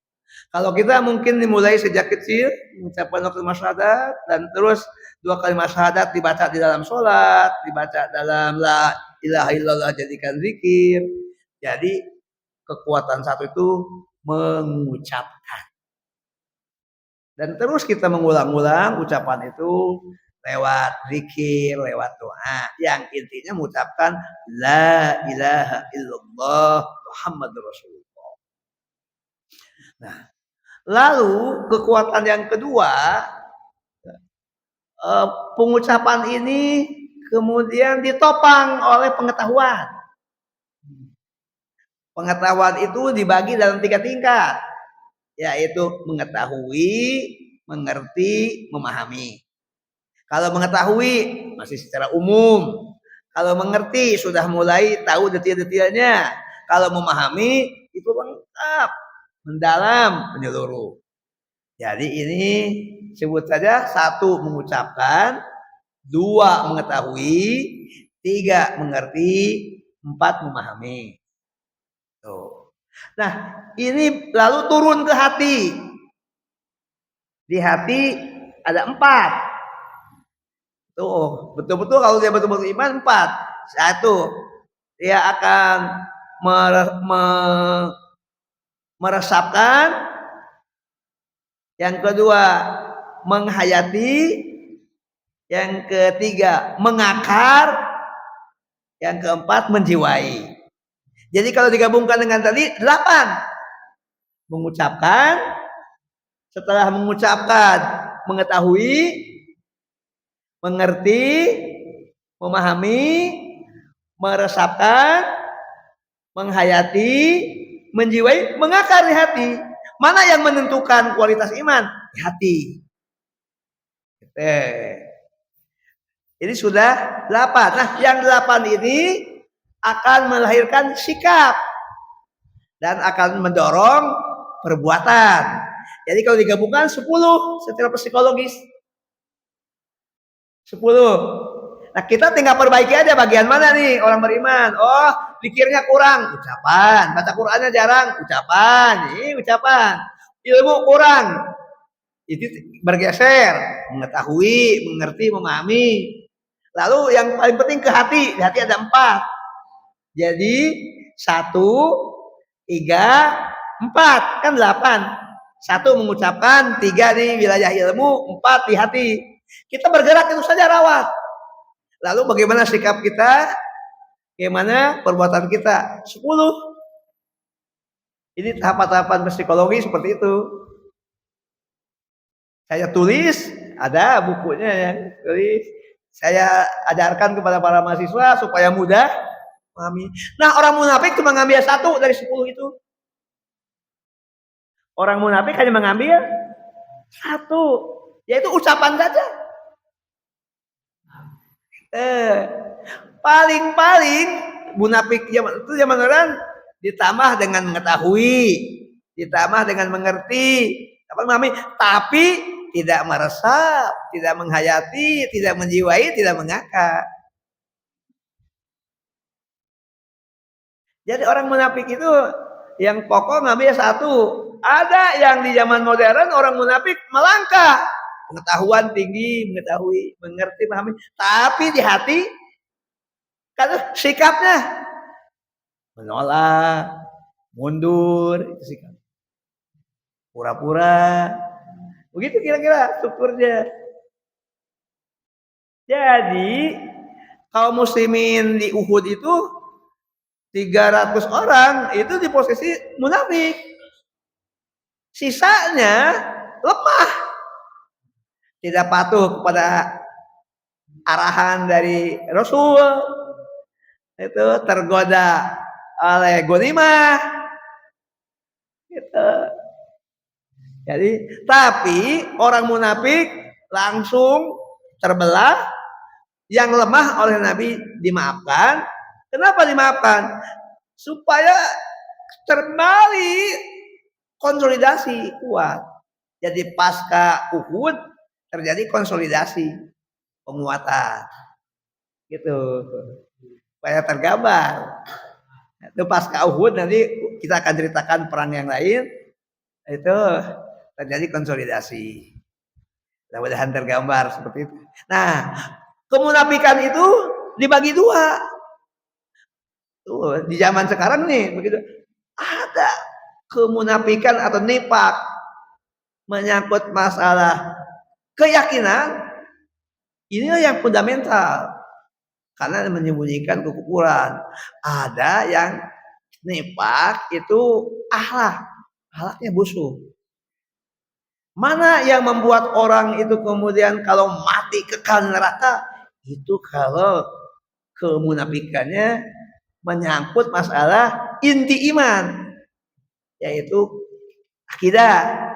Kalau kita mungkin dimulai sejak kecil mengucapkan 2 kalimat syahadat dan terus 2 kalimat syahadat dibaca di dalam sholat, dibaca dalam la ilaha illallah jadikan zikir. Jadi kekuatan satu itu mengucapkan. Dan terus kita mengulang-ulang ucapan itu lewat zikir, lewat doa. Yang intinya mengucapkan la ilaha illallah Muhammadur Rasulullah. Nah, lalu kekuatan yang kedua, pengucapan ini kemudian ditopang oleh pengetahuan. Pengetahuan itu dibagi dalam 3 tingkat, yaitu mengetahui, mengerti, memahami. Kalau mengetahui masih secara umum, kalau mengerti sudah mulai tahu detail-detailnya, kalau memahami itu lengkap, mendalam, menyeluruh. Jadi ini sebut saja 1 mengucapkan, 2 mengetahui, 3 mengerti, 4 memahami. Tuh. Nah, ini lalu turun ke hati. Di hati ada 4. Tuh, betul-betul kalau dia betul-betul iman 4. 1, dia akan meresapkan. Yang kedua, menghayati. Yang ketiga, mengakar. Yang keempat, menjiwai. Jadi kalau digabungkan dengan tadi 8. Mengucapkan, setelah mengucapkan mengetahui, mengerti, memahami, meresapkan, menghayati, menjiwai, mengakar di hati. Mana yang menentukan kualitas iman? Di hati. Ini sudah 8. Nah, yang 8 ini akan melahirkan sikap dan akan mendorong perbuatan. Jadi kalau digabungkan 10 secara psikologis. 10. Nah, kita tinggal perbaiki aja bagian mana nih orang beriman. Oh, pikirnya kurang, ucapan. Baca Qur'annya jarang, ucapan. Ini ucapan. Ilmu kurang. Itu bergeser, mengetahui, mengerti, memahami. Lalu yang paling penting ke hati. Di hati ada 4. Jadi 1, 3, 4 kan 8. 1 mengucapkan, 3 di wilayah ilmu, 4 di hati. Kita bergerak itu saja rawat. Lalu bagaimana sikap kita? Bagaimana perbuatan kita? 10. Ini tahapan-tahapan psikologi seperti itu. Saya tulis, ada bukunya yang tulis. Saya ajarkan kepada para mahasiswa supaya mudah memahami. Nah, orang munafik cuma mengambil 1 dari 10 itu. Orang munafik hanya mengambil 1, yaitu ucapan saja. Paling-paling munafik zaman orang ditambah dengan mengetahui, ditambah dengan mengerti, memahami, tapi tidak meresap, tidak menghayati, tidak menjiwai, tidak mengakar. Jadi orang munafik itu yang pokok ngambil 1. Ada yang di zaman modern orang munafik melangkah. Pengetahuan tinggi, mengetahui, mengerti, memahami. Tapi di hati kan sikapnya menolak, mundur, itu sikap. Pura-pura. Begitu kira-kira strukturnya. Jadi kaum muslimin di Uhud itu 300 orang itu di posisi munafik. Sisanya lemah. Tidak patuh kepada arahan dari Rasul itu tergoda oleh ghanimah gitu. Jadi tapi orang munafik langsung terbelah, yang lemah oleh Nabi dimaafkan. Kenapa dimaafkan? Supaya kembali konsolidasi kuat. Jadi pasca Uhud terjadi konsolidasi penguatan gitu supaya tergambar. Itu pasca Uhud nanti kita akan ceritakan perang yang lain, itu terjadi konsolidasi. Mudah-mudahan tergambar seperti itu. Nah, kemunafikan itu dibagi dua. Tuh, di zaman sekarang nih begitu. Ada kemunafikan atau nifak menyangkut masalah keyakinan, inilah yang fundamental karena menyembunyikan kekufuran. Ada yang nifak itu akhlaknya busuk. Mana yang membuat orang itu kemudian kalau mati kekal neraka? Itu kalau kemunafikannya menyangkut masalah inti iman, yaitu akidah.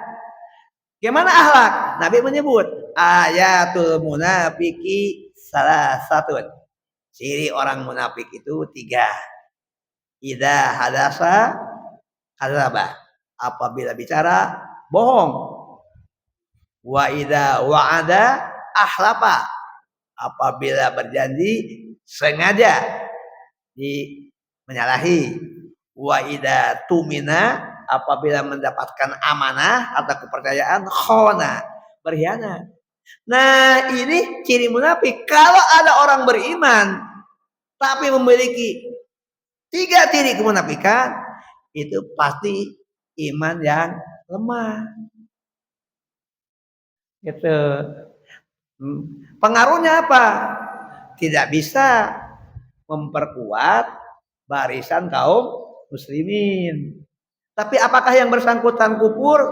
Gimana akhlak? Nabi menyebut ayatul munafiki salah satu. Ciri orang munafik itu 3. Idza hadasa kadzaba. Apabila bicara bohong. Wa idza wa'ada ahlafa. Apabila berjanji sengaja menyalahi. Wa idza tumina, apabila mendapatkan amanah atau kepercayaan, khona, berkhianat. Nah, ini ciri munafik. Kalau ada orang beriman tapi memiliki 3 ciri kemunafikan, itu pasti iman yang lemah. Gitu. Pengaruhnya apa? Tidak bisa memperkuat barisan kaum muslimin. Tapi apakah yang bersangkutan kufur?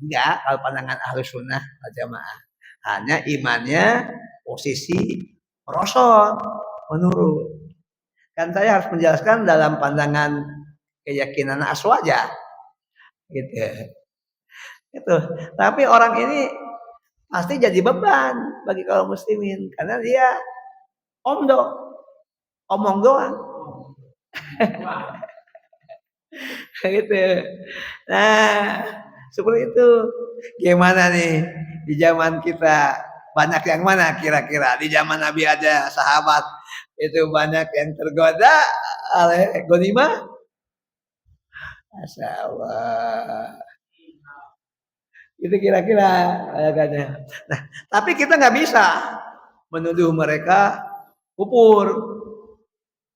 Enggak, kalau pandangan Ahlus Sunnah wal Jamaah. Hanya imannya posisi merosot, menurun. Kan saya harus menjelaskan dalam pandangan keyakinan aswaja. Gitu. Gitu. Tapi orang ini pasti jadi beban bagi kaum muslimin karena dia omong doang. Gitu. Nah, seperti itu. Gimana nih di zaman kita banyak yang mana kira-kira? Di zaman Nabi aja sahabat itu banyak yang tergoda oleh ghanimah. Masya Allah. Itu kira-kira katanya. Nah, tapi kita nggak bisa menuduh mereka kufur.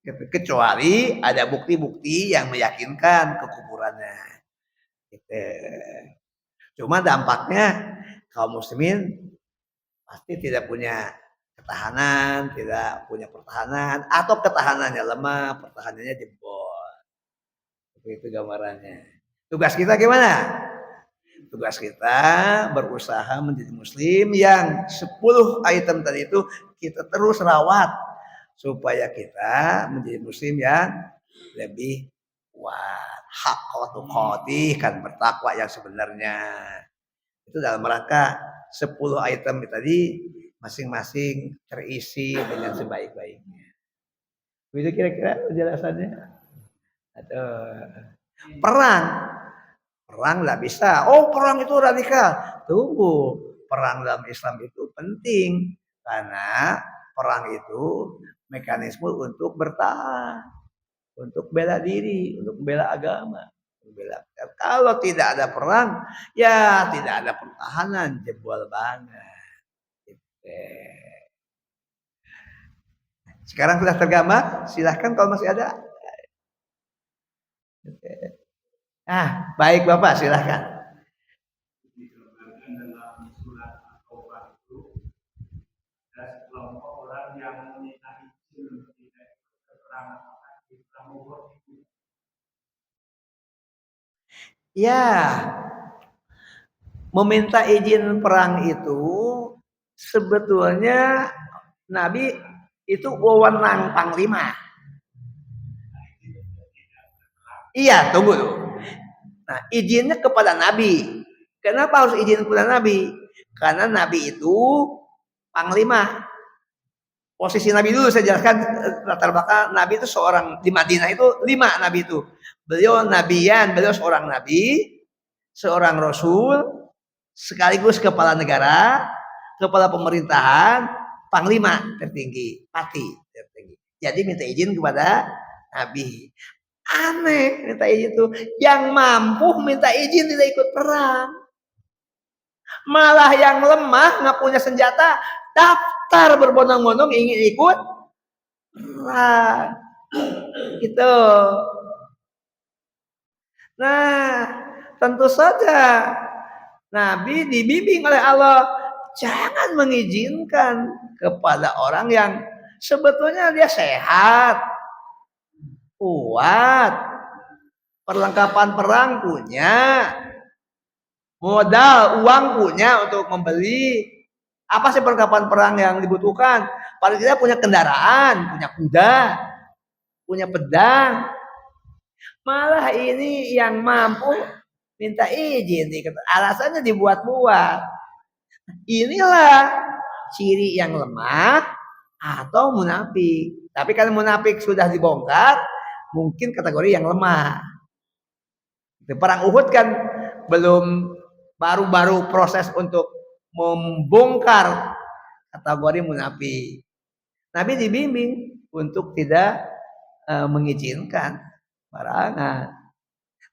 Kecuali ada bukti-bukti yang meyakinkan kekufurannya. Gitu. Cuma dampaknya kaum muslimin pasti tidak punya ketahanan, tidak punya pertahanan, atau ketahanannya lemah, pertahanannya jebol. Seperti itu gambarannya. Tugas kita gimana? Tugas kita berusaha menjadi muslim yang 10 item tadi itu kita terus rawat supaya kita menjadi muslim yang lebih kuat. Haqqatu qatih, kan bertakwa yang sebenarnya. Itu dalam rangka 10 item tadi masing-masing terisi dengan sebaik-baiknya. Begitu kira-kira penjelasannya. Atau perang nggak bisa. Oh, perang itu radikal. Tunggu, perang dalam Islam itu penting karena perang itu mekanisme untuk bertahan, untuk bela diri, untuk bela agama. Kalau tidak ada perang, ya tidak ada pertahanan, jebol banget. Sekarang sudah tergambar, silahkan kalau masih ada. Baik Bapak, silahkan. Ya, meminta izin perang itu sebetulnya Nabi itu wewenang panglima. Iya, tunggu dulu. Nah, izinnya kepada Nabi. Kenapa harus izin kepada Nabi? Karena Nabi itu panglima. Posisi Nabi dulu saya jelaskan latar belakang Nabi itu seorang di Madinah itu 5 Nabi itu. Beliau nabiyan, beliau seorang nabi, seorang rasul, sekaligus kepala negara, kepala pemerintahan, panglima tertinggi, pati tertinggi. Jadi minta izin kepada Nabi. Aneh minta izin tuh. Yang mampu minta izin tidak ikut perang. Malah yang lemah nggak punya senjata daftar berbondong-bondong ingin ikut perang. Gitu. Nah, tentu saja Nabi dibimbing oleh Allah jangan mengizinkan kepada orang yang sebetulnya dia sehat, kuat, perlengkapan perang punya, modal uang punya untuk membeli. Apa sih perlengkapan perang yang dibutuhkan? Paling tidak punya kendaraan, punya kuda, punya pedang. Malah ini yang mampu minta izin, alasannya dibuat-buat. Inilah ciri yang lemah atau munafik. Tapi kalau munafik sudah dibongkar, mungkin kategori yang lemah. Perang Uhud kan belum baru-baru proses untuk membongkar kategori munafik. Nabi dibimbing untuk tidak mengizinkan perangan.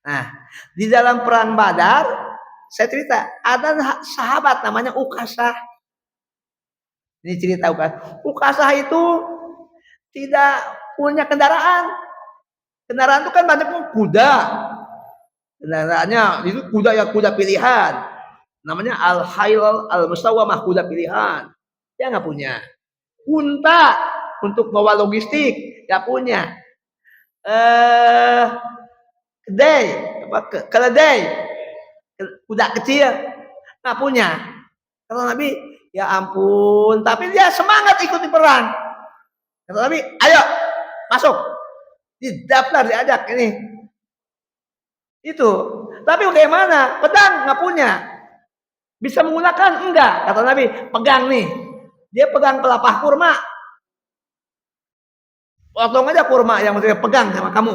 Nah, di dalam perang Badar, saya cerita ada sahabat namanya Ukasah. Ini cerita Ukasah. Ukasah itu tidak punya kendaraan. Kendaraan itu kan banyak kuda. Kendaraannya itu kuda pilihan. Namanya Al-Hail Al-Musawwamah, kuda pilihan. Dia nggak punya. Unta untuk bawa logistik nggak punya. Keledai, kuda kecil nggak punya. Kata Nabi, ya ampun, tapi dia semangat ikuti perang. Kata Nabi, ayo masuk, didaftar, diajak ini. Itu, tapi bagaimana? Pedang nggak punya, bisa menggunakan enggak? Kata Nabi, pegang nih. Dia pegang pelepah kurma. Potong aja kurma yang mesti pegang sama kamu.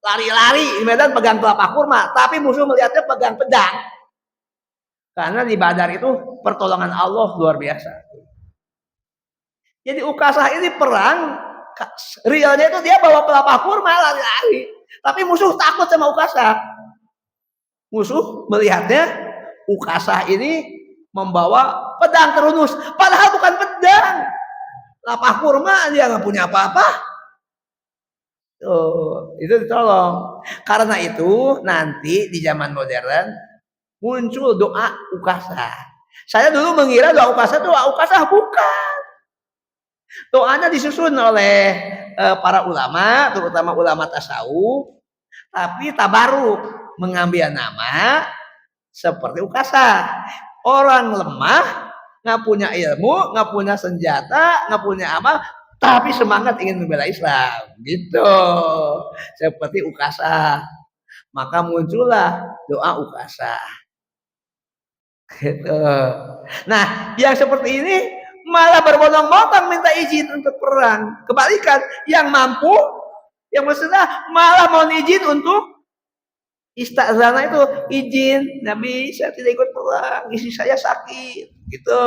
Lari-lari di medan pegang pelepah kurma, tapi musuh melihatnya pegang pedang. Karena di Badar itu pertolongan Allah luar biasa. Jadi Ukasah ini perang, realnya itu dia bawa pelepah kurma lari-lari. Tapi musuh takut sama Ukasah. Musuh melihatnya Ukasah ini membawa pedang terunus. Padahal bukan pedang. Pelepah kurma dia nggak punya apa-apa. Itu ditolong. Karena itu nanti di zaman modern muncul doa Ukasah. Saya dulu mengira doa Ukasah itu doa Ukasah, bukan. Doanya disusun oleh para ulama, terutama ulama tasawuf, tapi tabaruk mengambil nama seperti Ukasah. Orang lemah, nggak punya ilmu, nggak punya senjata, nggak punya apa, tapi semangat ingin membela Islam, gitu. Seperti Ukasah. Maka muncullah doa Ukasah. Gitu. Nah, yang seperti ini malah berbondong-bondong minta izin untuk perang. Kebalikan, yang mampu, yang bersedia malah mau izin untuk istazana itu, izin, Nabi saya tidak ikut perang, istri saya sakit, gitu.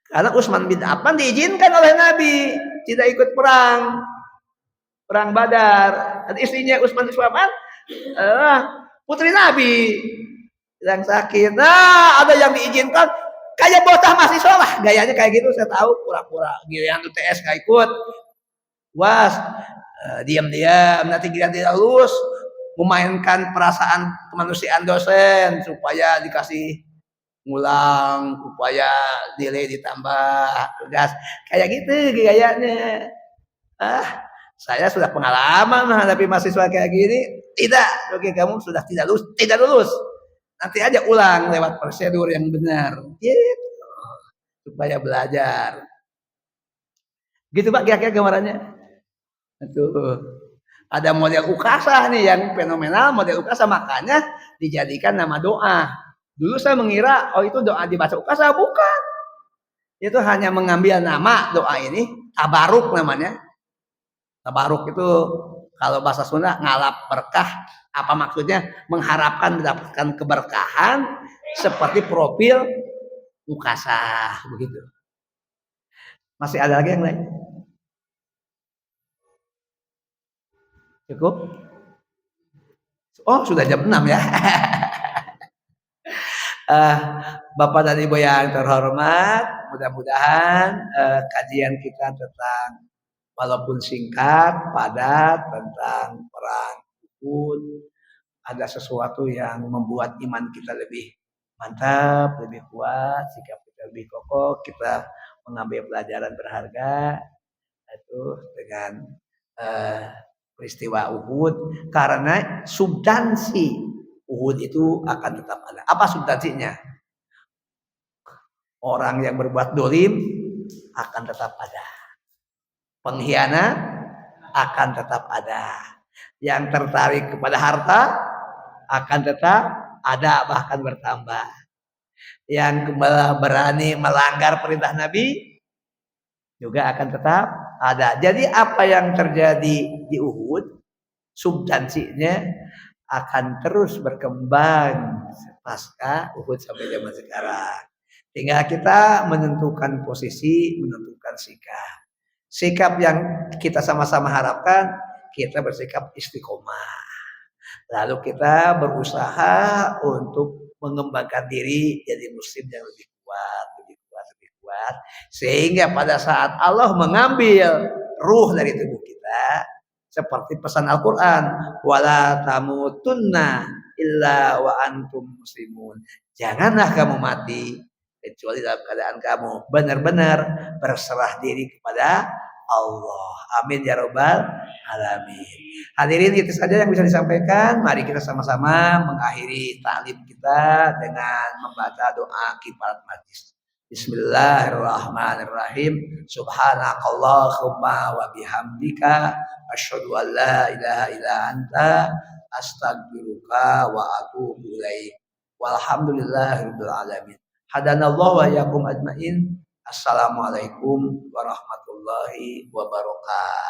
Karena Utsman bin Affan diizinkan oleh Nabi tidak ikut perang Badar. Dan istrinya Utsman bin Affan putri Nabi yang sakit. Nah, ada yang diizinkan kayak bocah mahasiswa lah, gayanya kayak gitu. Saya tahu pura-pura giliran UTS nggak ikut, was diam-diam, nanti giliran tidak lulus memainkan perasaan kemanusiaan dosen supaya dikasih ngulang, supaya nilai ditambah tugas, kayak gitu gayanya. Saya sudah pengalaman menghadapi mahasiswa kayak gini. Tidak, oke, kamu sudah tidak lulus, nanti aja ulang lewat prosedur yang benar, gitu. supaya belajar. Gitu Pak kira-kira gambarannya. Tuh. Ada model ukasa nih yang fenomenal, model ukasa makanya dijadikan nama doa. Dulu saya mengira oh itu doa di bahasa ukasa, bukan. Itu hanya mengambil nama doa ini, tabaruk namanya. Tabaruk itu kalau bahasa Sunda ngalap berkah. Apa maksudnya? Mengharapkan mendapatkan keberkahan seperti profil ukasa begitu. Masih ada lagi yang lain? Cukup? Oh, sudah jam 6 ya. Bapak dan Ibu yang terhormat, mudah-mudahan kajian kita tentang walaupun singkat, padat tentang perang Uhud ada sesuatu yang membuat iman kita lebih mantap, lebih kuat, sikap kita lebih kokoh, kita mengambil pelajaran berharga itu dengan peristiwa Uhud karena substansi Uhud itu akan tetap ada. Apa substansinya? Orang yang berbuat dolim akan tetap ada. Pengkhianat akan tetap ada. Yang tertarik kepada harta akan tetap ada, bahkan bertambah. Yang berani melanggar perintah Nabi juga akan tetap ada. Jadi apa yang terjadi di Uhud substansinya akan terus berkembang pasca Uhud sampai zaman sekarang. Tinggal kita menentukan posisi, menentukan sikap. Sikap yang kita sama-sama harapkan, kita bersikap istiqomah. Lalu kita berusaha untuk mengembangkan diri jadi muslim yang lebih kuat, lebih kuat, lebih kuat. Sehingga pada saat Allah mengambil ruh dari tubuh kita, seperti pesan Al-Quran, wala tamutunna illa wa antum muslimun. Janganlah kamu mati kecuali dalam keadaan kamu benar-benar berserah diri kepada Allah. Amin ya rabbal alamin. Hadirin itu saja yang bisa disampaikan. Mari kita sama-sama mengakhiri taklim kita dengan membaca doa kifarat majlis. Bismillahirrahmanirrahim. Subhanakallahumma wa bihamdika asyhadu an la ilaha illa anta astaghfiruka wa atubu ilaik. Walhamdulillahirabbil alamin. Hadanallahu wa iyyakum ajmain. Assalamualaikum warahmatullahi wabarakatuh.